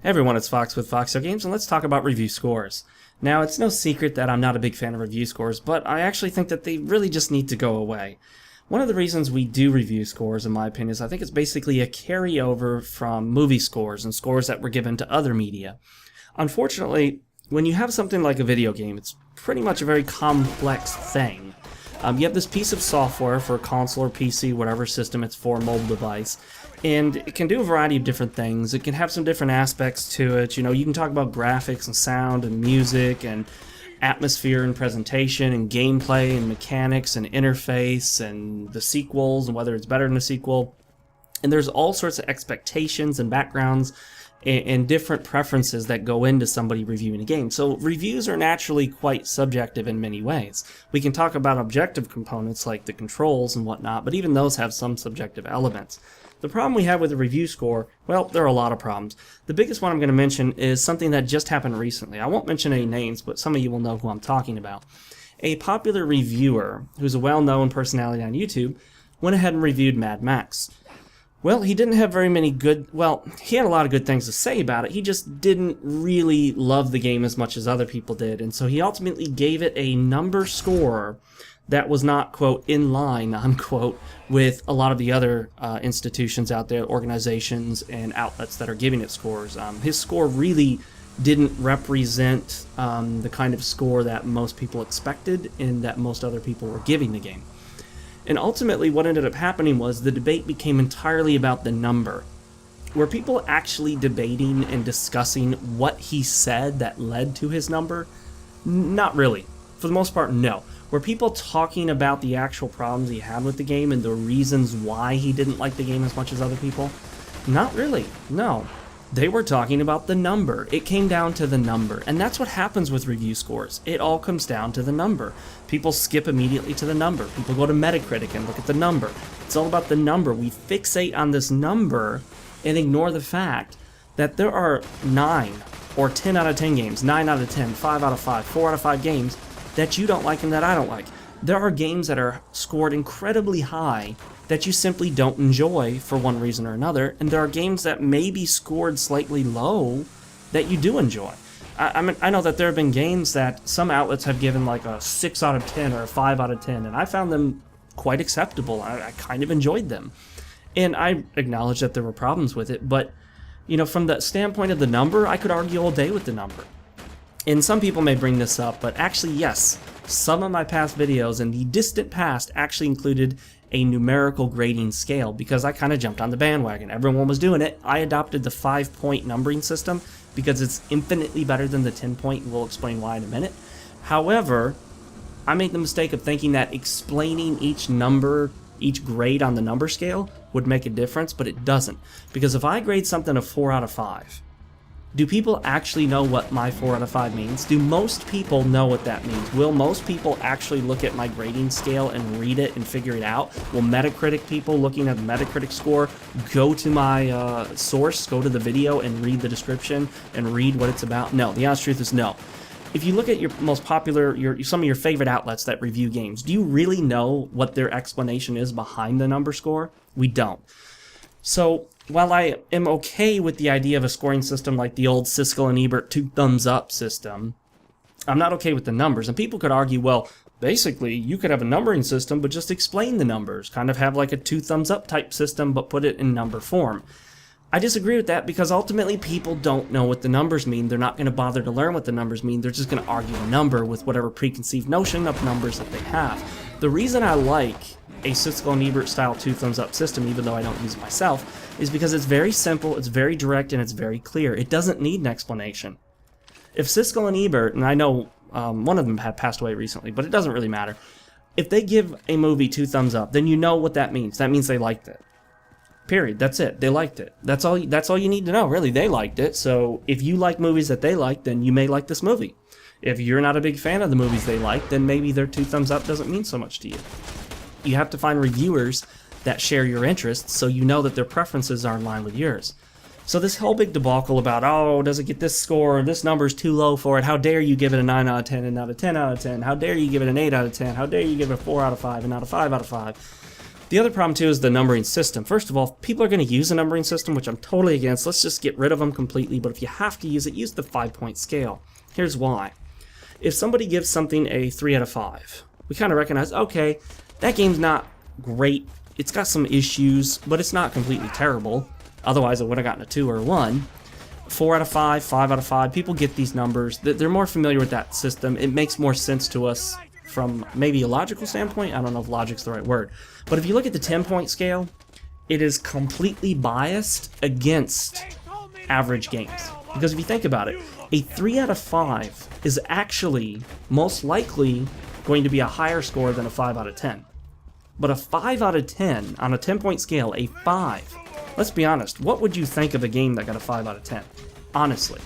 Hey everyone, it's Fox with FoxeoGames, and let's talk about review scores. Now, it's no secret that I'm not a big fan of review scores, but I actually think that they really just need to go away. One of the reasons we do review scores, in my opinion, is I think it's basically a carryover from movie scores and scores that were given to other media. Unfortunately, when you have something like a video game, it's pretty much a very complex thing. You have this piece of software for a console or PC, whatever system it's for, mobile device, and it can do a variety of different things. It can have some different aspects to it. You know, you can talk about graphics and sound and music and atmosphere and presentation and gameplay and mechanics and interface and the sequels and whether it's better than a sequel. And there's all sorts of expectations and backgrounds and different preferences that go into somebody reviewing a game. So reviews are naturally quite subjective in many ways. We can talk about objective components like the controls and whatnot, but even those have some subjective elements. The problem we have with a review score, well, there are a lot of problems. The biggest one I'm going to mention is something that just happened recently. I won't mention any names, but some of you will know who I'm talking about. A popular reviewer, who's a well-known personality on YouTube, went ahead and reviewed Mad Max. Well, he didn't have very many good, he had a lot of good things to say about it. He just didn't really love the game as much as other people did, and so he ultimately gave it a number score that was not, quote, in line, unquote, with a lot of the other institutions out there, organizations and outlets that are giving it scores. His score really didn't represent the kind of score that most people expected and that most other people were giving the game. And ultimately what ended up happening was the debate became entirely about the number. Were people actually debating and discussing what he said that led to his number? Not really. For the most part, no. Were people talking about the actual problems he had with the game and the reasons why he didn't like the game as much as other people? Not really, no. They were talking about the number. It came down to the number, and that's what happens with review scores. It all comes down to the number. People skip immediately to the number. People go to Metacritic and look at the number. It's all about the number. We fixate on this number and ignore the fact that there are 9 or 10 out of 10 games, 9 out of 10, 5 out of 5, 4 out of 5 games that you don't like and that I don't like. There are games that are scored incredibly high that you simply don't enjoy for one reason or another, and there are games that may be scored slightly low that you do enjoy. I mean, I know that there have been games that some outlets have given like a 6 out of 10 or a 5 out of 10, and I found them quite acceptable. I kind of enjoyed them. And I acknowledge that there were problems with it, but you know, from the standpoint of the number, I could argue all day with the number. And some people may bring this up, but actually, yes, some of my past videos in the distant past actually included a numerical grading scale because I kind of jumped on the bandwagon. Everyone was doing it. I adopted the 5-point numbering system because it's infinitely better than the 10-point. We'll explain why in a minute. However, I made the mistake of thinking that explaining each number, each grade on the number scale would make a difference, but it doesn't. Because if I grade something a 4 out of 5, do people actually know what my 4 out of 5 means? Do most people know what that means? Will most people actually look at my grading scale and read it and figure it out? Will Metacritic people looking at the Metacritic score go to my source, go to the video and read the description and read what it's about? No, the honest truth is no. If you look at your most popular, some of your favorite outlets that review games, do you really know what their explanation is behind the number score? We don't. So, while I am okay with the idea of a scoring system like the old Siskel and Ebert 2 thumbs up system, I'm not okay with the numbers. And people could argue, well, basically, you could have a numbering system, but just explain the numbers. Kind of have like a 2 thumbs up type system, but put it in number form. I disagree with that because ultimately people don't know what the numbers mean. They're not going to bother to learn what the numbers mean. They're just going to argue a number with whatever preconceived notion of numbers that they have. The reason I like a Siskel and Ebert style 2 thumbs up system, even though I don't use it myself, is because it's very simple, it's very direct, and it's very clear. It doesn't need an explanation. If Siskel and Ebert, and I know one of them had passed away recently, but it doesn't really matter. If they give a movie 2 thumbs up, then you know what that means. That means they liked it. Period. That's it. They liked it. That's all you need to know, really. They liked it. So if you like movies that they like, then you may like this movie. If you're not a big fan of the movies they like, then maybe their 2 thumbs up doesn't mean so much to you. You have to find reviewers that share your interests so you know that their preferences are in line with yours. So this whole big debacle about, oh, does it get this score, this number's too low for it, how dare you give it a 9 out of 10 and not a 10 out of 10, how dare you give it an 8 out of 10, how dare you give it a 4 out of 5 and not a 5 out of 5. The other problem too is the numbering system. First of all, people are going to use a numbering system, which I'm totally against. Let's just get rid of them completely. But if you have to use it, use the 5-point scale. Here's why. If somebody gives something a 3 out of 5, we kind of recognize, okay, that game's not great. It's got some issues, but it's not completely terrible. Otherwise, I would have gotten a 2 or a 1. 4 out of 5, 5 out of 5. People get these numbers. They're more familiar with that system. It makes more sense to us from maybe a logical standpoint. I don't know if logic's the right word. But if you look at the 10-point scale, it is completely biased against average games. Because if you think about it, a 3 out of 5 is actually most likely going to be a higher score than a 5 out of 10. But a 5 out of 10 on a 10-point scale, a 5, let's be honest, what would you think of a game that got a 5 out of 10? Honestly.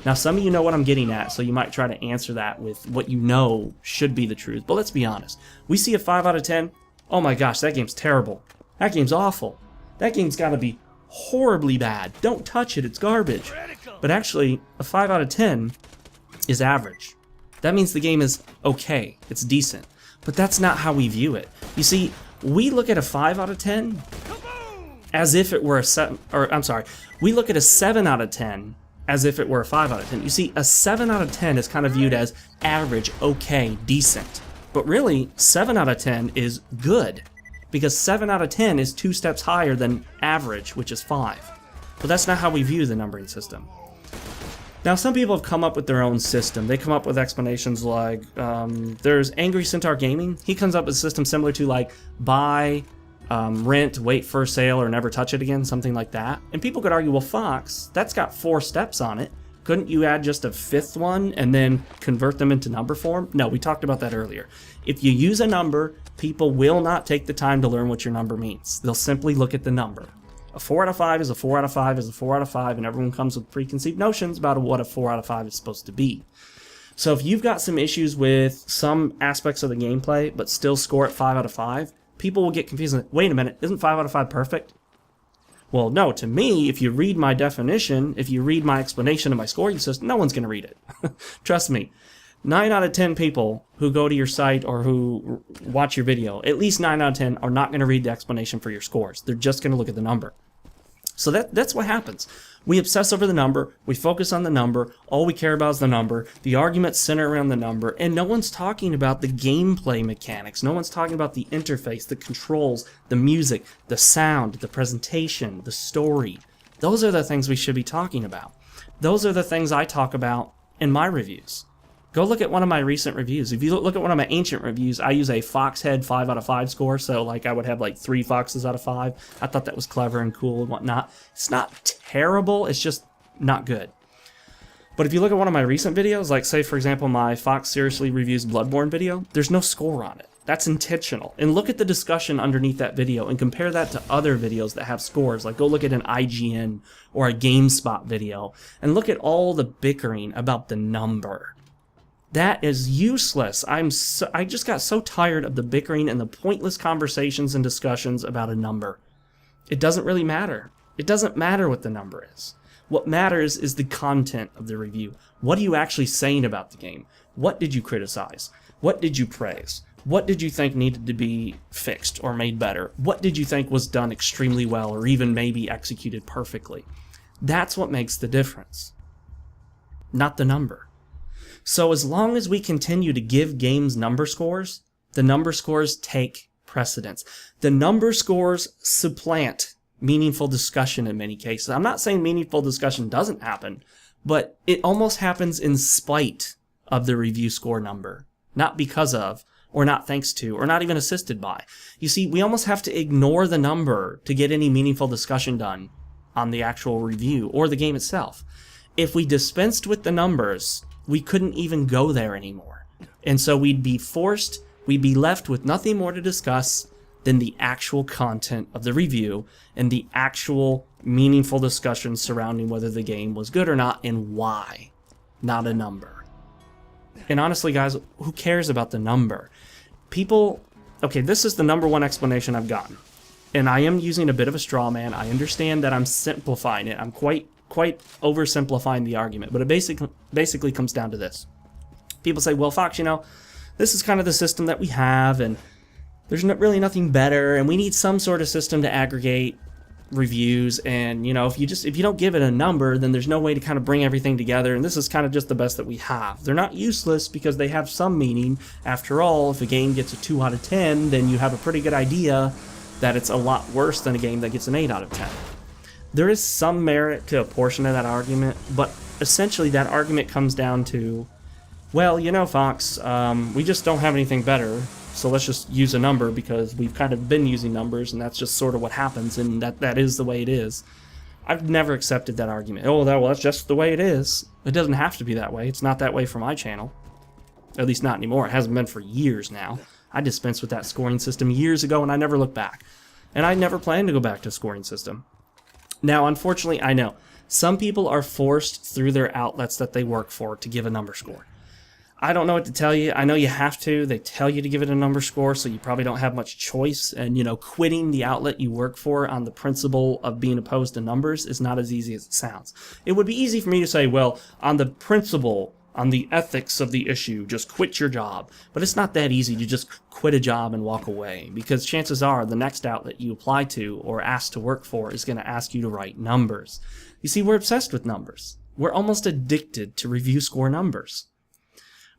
Now, some of you know what I'm getting at, so you might try to answer that with what you know should be the truth. But let's be honest. We see a 5 out of 10, oh my gosh, that game's terrible. That game's awful. That game's got to be horribly bad. Don't touch it, it's garbage. But actually, a 5 out of 10 is average. That means the game is okay, it's decent. But that's not how we view it. You see, we look at a 5 out of 10 as if it were a 7, or I'm sorry, we look at a 7 out of 10 as if it were a 5 out of 10. You see, a 7 out of 10 is kind of viewed as average, okay, decent. But really, 7 out of 10 is good, because 7 out of 10 is 2 steps higher than average, which is 5. But that's not how we view the numbering system. Now, some people have come up with their own system. They come up with explanations like, there's Angry Centaur Gaming. He comes up with a system similar to like buy, rent, wait for sale, or never touch it again, something like that. And people could argue, well, Fox, that's got 4 steps on it. Couldn't you add just a 5th one and then convert them into number form? No, we talked about that earlier. If you use a number, people will not take the time to learn what your number means. They'll simply look at the number. A 4 out of 5 is a 4 out of 5 is a 4 out of 5, and everyone comes with preconceived notions about what a 4 out of 5 is supposed to be. So if you've got some issues with some aspects of the gameplay, but still score at 5 out of 5, people will get confused and, wait a minute, isn't 5 out of 5 perfect? Well, no, to me, if you read my definition, if you read my explanation of my scoring system, no one's going to read it. Trust me. 9 out of 10 people who go to your site or who watch your video, at least 9 out of 10 are not going to read the explanation for your scores. They're just going to look at the number. So that's what happens. We obsess over the number, we focus on the number, all we care about is the number, the arguments center around the number, and no one's talking about the gameplay mechanics, no one's talking about the interface, the controls, the music, the sound, the presentation, the story. Those are the things we should be talking about. Those are the things I talk about in my reviews. Go look at one of my recent reviews. If you look at one of my ancient reviews, I use a Foxhead 5 out of 5 score, so like I would have like 3 foxes out of 5. I thought that was clever and cool and whatnot. It's not terrible, it's just not good. But if you look at one of my recent videos, like say for example my Fox Seriously Reviews Bloodborne video, there's no score on it. That's intentional. And look at the discussion underneath that video and compare that to other videos that have scores. Like go look at an IGN or a GameSpot video and look at all the bickering about the number. That is useless. I just got so tired of the bickering and the pointless conversations and discussions about a number. It doesn't really matter. It doesn't matter what the number is. What matters is the content of the review. What are you actually saying about the game? What did you criticize? What did you praise? What did you think needed to be fixed or made better? What did you think was done extremely well or even maybe executed perfectly? That's what makes the difference, not the number. So as long as we continue to give games number scores, the number scores take precedence. The number scores supplant meaningful discussion in many cases. I'm not saying meaningful discussion doesn't happen, but it almost happens in spite of the review score number. Not because of, or not thanks to, or not even assisted by. You see, we almost have to ignore the number to get any meaningful discussion done on the actual review or the game itself. If we dispensed with the numbers, we couldn't even go there anymore. And so we'd be left with nothing more to discuss than the actual content of the review and the actual meaningful discussion surrounding whether the game was good or not and why, not a number. And honestly, guys, who cares about the number? Okay, this is the number one explanation I've gotten. And I am using a bit of a straw man. I understand that I'm simplifying it. I'm quite oversimplifying the argument, but it basically comes down to this. People say, well, Fox, this is kind of the system that we have, and There's really nothing better, and we need some sort of system to aggregate reviews. And you know, if you don't give it a number, then there's no way to kind of bring everything together, and this is kind of just the best that we have. They're not useless because they have some meaning. After all, if a game gets a 2 out of 10, then you have a pretty good idea that it's a lot worse than a game that gets an 8 out of 10. There is some merit to a portion of that argument, but essentially that argument comes down to, well, you know, Fox, we just don't have anything better, so let's just use a number because we've kind of been using numbers, and that's just sort of what happens, and that is the way it is. I've never accepted that argument. Oh, well, that's just the way it is. It doesn't have to be that way. It's not that way for my channel. At least not anymore. It hasn't been for years now. I dispensed with that scoring system years ago, and I never looked back. And I never plan to go back to a scoring system. Now, unfortunately, I know some people are forced through their outlets that they work for to give a number score. I don't know what to tell you. I know you have to. They tell you to give it a number score, so you probably don't have much choice. And, you know, quitting the outlet you work for on the principle of being opposed to numbers is not as easy as it sounds. It would be easy for me to say, well, on the principle, on the ethics of the issue, just quit your job. But it's not that easy to just quit a job and walk away, because chances are the next outlet you apply to or ask to work for is going to ask you to write numbers. You see, we're obsessed with numbers. We're almost addicted to review score numbers.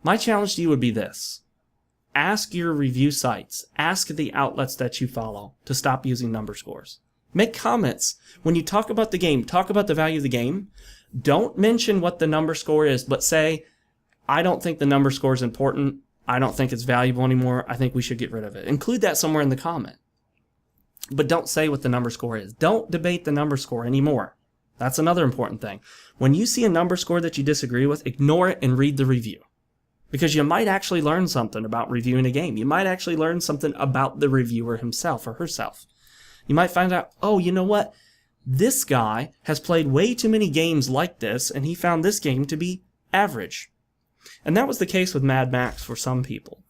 My challenge to you would be this. Ask your review sites, ask the outlets that you follow to stop using number scores. Make comments. When you talk about the game, talk about the value of the game. Don't mention what the number score is, but say, I don't think the number score is important. I don't think it's valuable anymore. I think we should get rid of it. Include that somewhere in the comment. But don't say what the number score is. Don't debate the number score anymore. That's another important thing. When you see a number score that you disagree with, ignore it and read the review. Because you might actually learn something about reviewing a game. You might actually learn something about the reviewer himself or herself. You might find out, oh, you know what? This guy has played way too many games like this, and he found this game to be average. And that was the case with Mad Max for some people.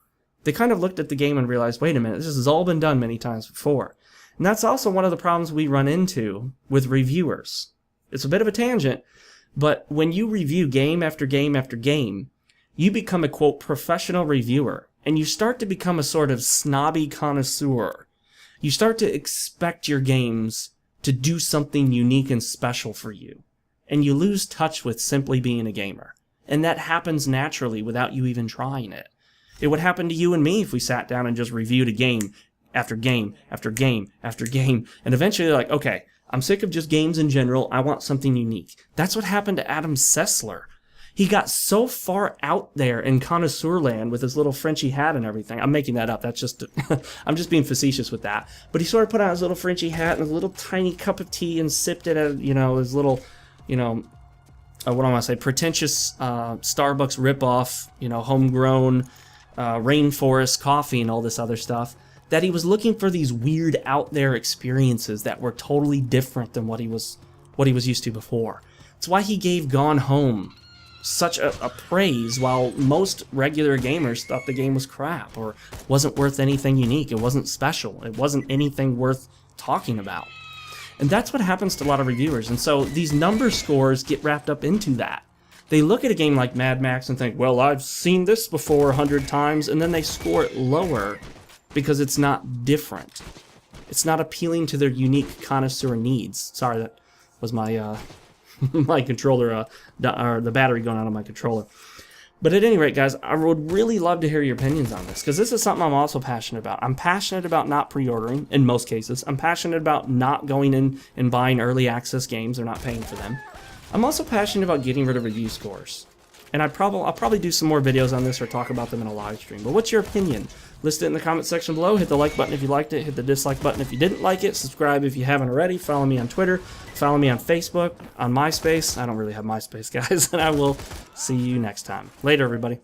They kind of looked at the game and realized, wait a minute, this has all been done many times before. And that's also one of the problems we run into with reviewers. It's a bit of a tangent, but when you review game after game after game, you become a, quote, professional reviewer, and you start to become a sort of snobby connoisseur. You start to expect your games to do something unique and special for you, and you lose touch with simply being a gamer. And that happens naturally without you even trying it. It would happen to you and me if we sat down and just reviewed a game after game after game after game, and eventually you're like, okay, I'm sick of just games in general, I want something unique. That's what happened to Adam Sessler. He got so far out there in connoisseur land with his little Frenchy hat and everything. I'm making that up. That's just, I'm just being facetious with that. But he sort of put on his little Frenchy hat and his little tiny cup of tea and sipped it at, you know, his little, you know, what do I want to say, pretentious Starbucks ripoff, you know, homegrown rainforest coffee and all this other stuff. That he was looking for these weird out there experiences that were totally different than what he was used to before. It's why he gave Gone Home such a praise, while most regular gamers thought the game was crap or wasn't worth anything unique. It wasn't special. It wasn't anything worth talking about. And that's what happens to a lot of reviewers. And so these number scores get wrapped up into that. They look at a game like Mad Max and think, well, I've seen this before 100 times, and then they score it lower because it's not different. It's not appealing to their unique connoisseur needs. Sorry, that was my my controller, or the battery going out of my controller. But at any rate, guys, I would really love to hear your opinions on this, because this is something I'm also passionate about. I'm passionate about not pre-ordering, in most cases. I'm passionate about not going in and buying early access games or not paying for them. I'm also passionate about getting rid of review scores. And I'll probably do some more videos on this or talk about them in a live stream. But what's your opinion? List it in the comment section below. Hit the like button if you liked it. Hit the dislike button if you didn't like it. Subscribe if you haven't already. Follow me on Twitter. Follow me on Facebook, on MySpace. I don't really have MySpace, guys. And I will see you next time. Later, everybody.